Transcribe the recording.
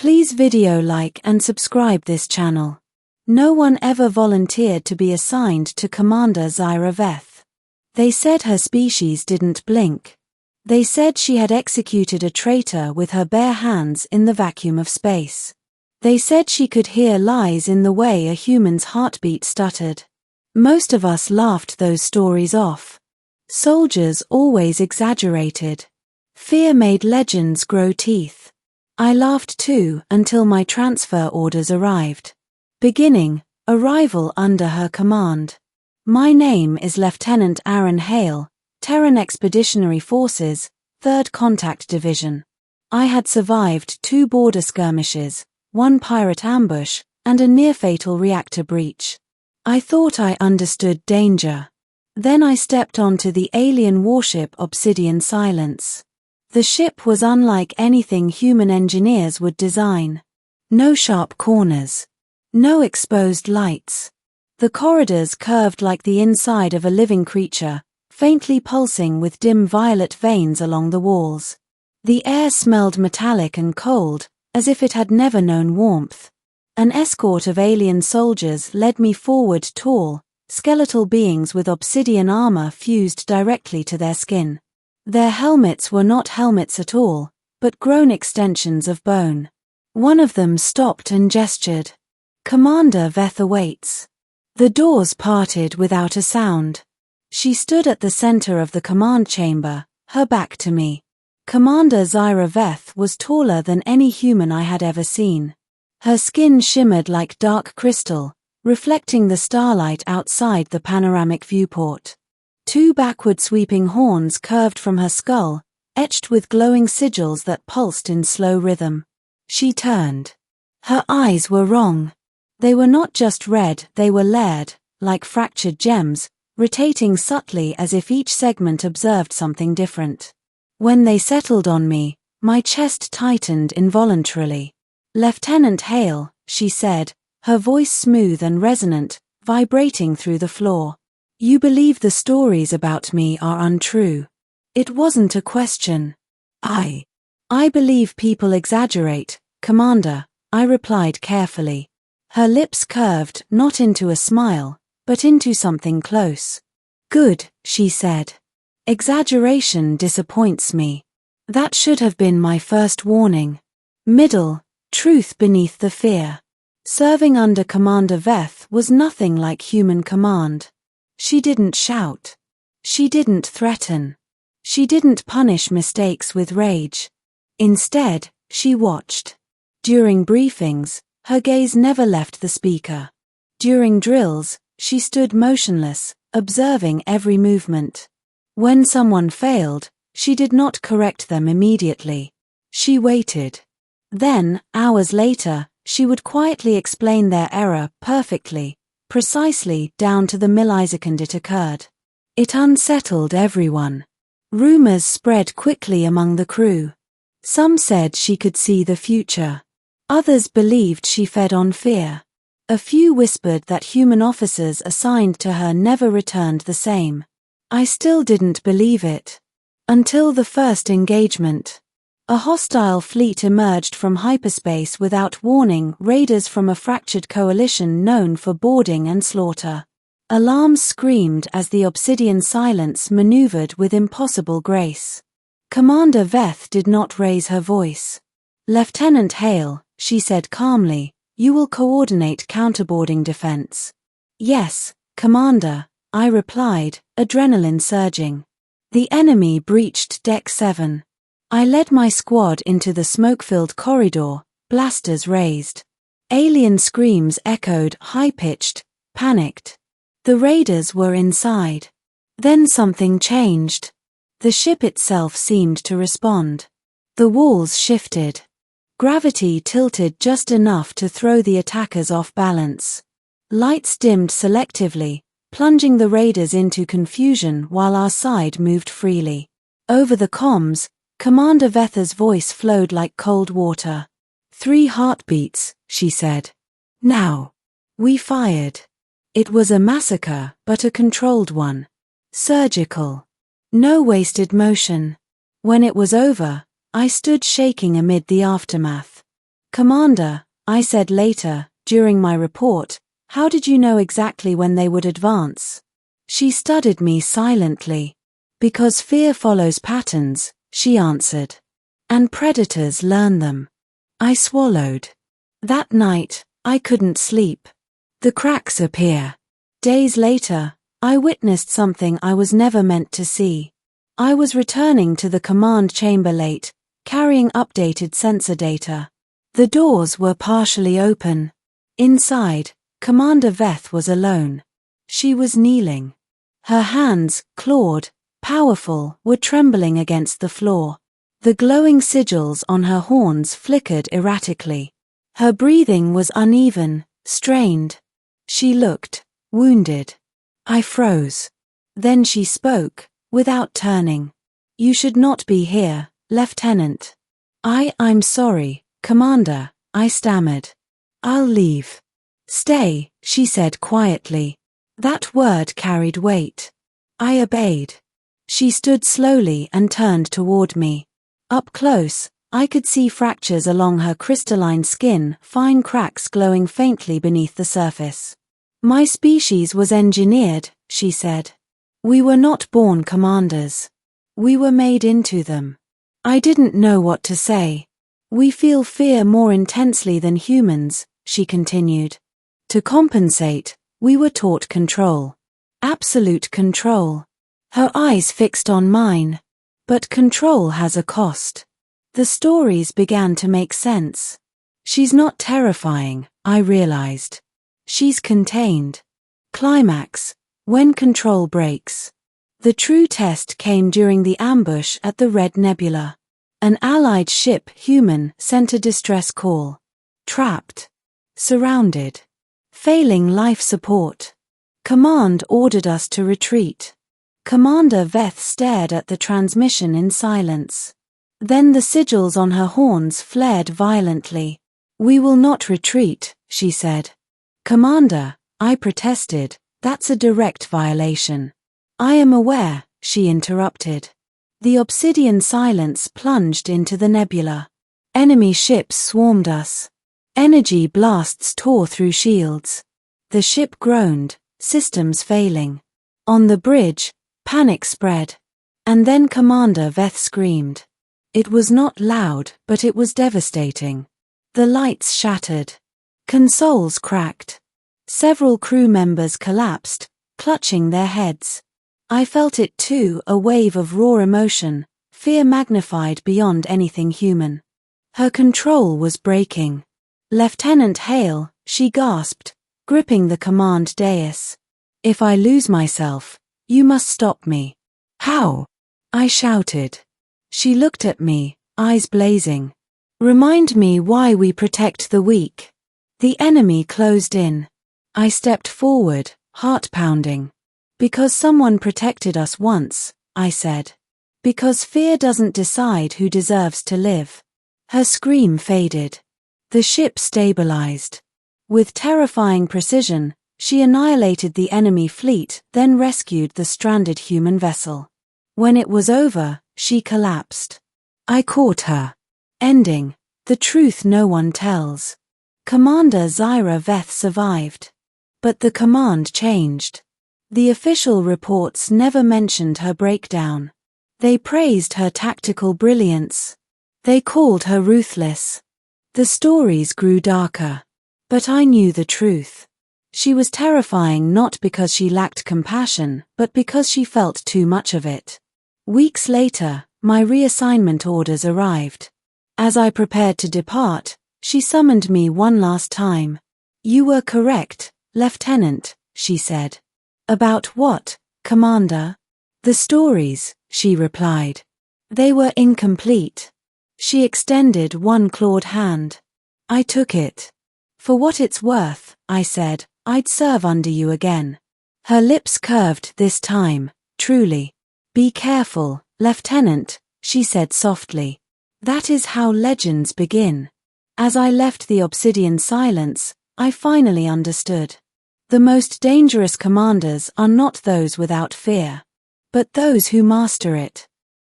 Please video like and subscribe this channel. No one ever volunteered to be assigned to Commander Zyra Veth. They said her species didn't blink. They said she had executed a traitor with her bare hands in the vacuum of space. They said she could hear lies in the way a human's heartbeat stuttered. Most of us laughed those stories off. Soldiers always exaggerated. Fear made legends grow teeth. I laughed too until my transfer orders arrived. Beginning, arrival under her command. My name is Lieutenant Aaron Hale, Terran Expeditionary Forces, 3rd Contact Division. I had survived 2 border skirmishes, 1 pirate ambush, and a near-fatal reactor breach. I thought I understood danger. Then I stepped onto the alien warship Obsidian Silence. The ship was unlike anything human engineers would design. No sharp corners. No exposed lights. The corridors curved like the inside of a living creature, faintly pulsing with dim violet veins along the walls. The air smelled metallic and cold, as if it had never known warmth. An escort of alien soldiers led me forward, tall, skeletal beings with obsidian armor fused directly to their skin. Their helmets were not helmets at all, but grown extensions of bone. One of them stopped and gestured. Commander Veth awaits. The doors parted without a sound. She stood at the center of the command chamber, her back to me. Commander Zyra Veth was taller than any human I had ever seen. Her skin shimmered like dark crystal, reflecting the starlight outside the panoramic viewport. 2 backward-sweeping horns curved from her skull, etched with glowing sigils that pulsed in slow rhythm. She turned. Her eyes were wrong. They were not just red, they were layered, like fractured gems, rotating subtly as if each segment observed something different. When they settled on me, my chest tightened involuntarily. "Lieutenant Hale," she said, her voice smooth and resonant, vibrating through the floor. "You believe the stories about me are untrue." It wasn't a question. I believe people exaggerate, Commander, I replied carefully. Her lips curved, not into a smile, but into something close. "Good," she said. "Exaggeration disappoints me. That should have been my first warning. Middle, truth beneath the fear." Serving under Commander Veth was nothing like human command. She didn't shout. She didn't threaten. She didn't punish mistakes with rage. Instead, she watched. During briefings, her gaze never left the speaker. During drills, she stood motionless, observing every movement. When someone failed, she did not correct them immediately. She waited. Then, hours later, she would quietly explain their error perfectly, precisely down to the millisecond it occurred. It unsettled everyone. Rumors spread quickly among the crew. Some said she could see the future. Others believed she fed on fear. A few whispered that human officers assigned to her never returned the same. I still didn't believe it. Until the first engagement. A hostile fleet emerged from hyperspace without warning, raiders from a fractured coalition known for boarding and slaughter. Alarms screamed as the Obsidian Silence maneuvered with impossible grace. Commander Veth did not raise her voice. "Lieutenant Hale," she said calmly, "you will coordinate counterboarding defense." "Yes, Commander," I replied, adrenaline surging. The enemy breached Deck 7. I led my squad into the smoke-filled corridor, blasters raised. Alien screams echoed, high-pitched, panicked. The raiders were inside. Then something changed. The ship itself seemed to respond. The walls shifted. Gravity tilted just enough to throw the attackers off balance. Lights dimmed selectively, plunging the raiders into confusion while our side moved freely. Over the comms, Commander Veth's voice flowed like cold water. 3 heartbeats, she said. Now. We fired. It was a massacre, but a controlled one. Surgical. No wasted motion. When it was over, I stood shaking amid the aftermath. Commander, I said later, during my report, how did you know exactly when they would advance? She studied me silently. Because fear follows patterns, she answered. And predators learn them. I swallowed. That night, I couldn't sleep. The cracks appear. Days later, I witnessed something I was never meant to see. I was returning to the command chamber late, carrying updated sensor data. The doors were partially open. Inside, Commander Veth was alone. She was kneeling. Her hands, clawed, powerful, were trembling against the floor. The glowing sigils on her horns flickered erratically. Her breathing was uneven, strained. She looked wounded. I froze. Then she spoke, without turning. You should not be here, Lieutenant. I'm sorry, Commander, I stammered. I'll leave. Stay, she said quietly. That word carried weight. I obeyed. She stood slowly and turned toward me. Up close, I could see fractures along her crystalline skin, fine cracks glowing faintly beneath the surface. My species was engineered, she said. We were not born commanders. We were made into them. I didn't know what to say. We feel fear more intensely than humans, she continued. To compensate, we were taught control. Absolute control. Her eyes fixed on mine. But control has a cost. The stories began to make sense. She's not terrifying, I realized. She's contained. Climax, when control breaks. The true test came during the ambush at the Red Nebula. An Allied ship, human, sent a distress call. Trapped. Surrounded. Failing life support. Command ordered us to retreat. Commander Veth stared at the transmission in silence. Then the sigils on her horns flared violently. We will not retreat, she said. Commander, I protested, that's a direct violation. I am aware, she interrupted. The obsidian silence plunged into the nebula. Enemy ships swarmed us. Energy blasts tore through shields. The ship groaned, systems failing. On the bridge, panic spread. And then Commander Veth screamed. It was not loud, but it was devastating. The lights shattered. Consoles cracked. Several crew members collapsed, clutching their heads. I felt it too, a wave of raw emotion, fear magnified beyond anything human. Her control was breaking. Lieutenant Hale, she gasped, gripping the command dais. If I lose myself, you must stop me. How? I shouted. She looked at me, eyes blazing. Remind me why we protect the weak. The enemy closed in. I stepped forward, heart pounding. Because someone protected us once, I said. Because fear doesn't decide who deserves to live. Her scream faded. The ship stabilized. With terrifying precision, she annihilated the enemy fleet, then rescued the stranded human vessel. When it was over, she collapsed. I caught her. Ending, the truth no one tells. Commander Zyra Veth survived. But the command changed. The official reports never mentioned her breakdown. They praised her tactical brilliance. They called her ruthless. The stories grew darker. But I knew the truth. She was terrifying not because she lacked compassion, but because she felt too much of it. Weeks later, my reassignment orders arrived. As I prepared to depart, she summoned me one last time. You were correct, Lieutenant, she said. About what, Commander? The stories, she replied. They were incomplete. She extended one clawed hand. I took it. For what it's worth, I said, I'd serve under you again. Her lips curved this time, truly. Be careful, Lieutenant, she said softly. That is how legends begin. As I left the obsidian silence, I finally understood. The most dangerous commanders are not those without fear, but those who master it.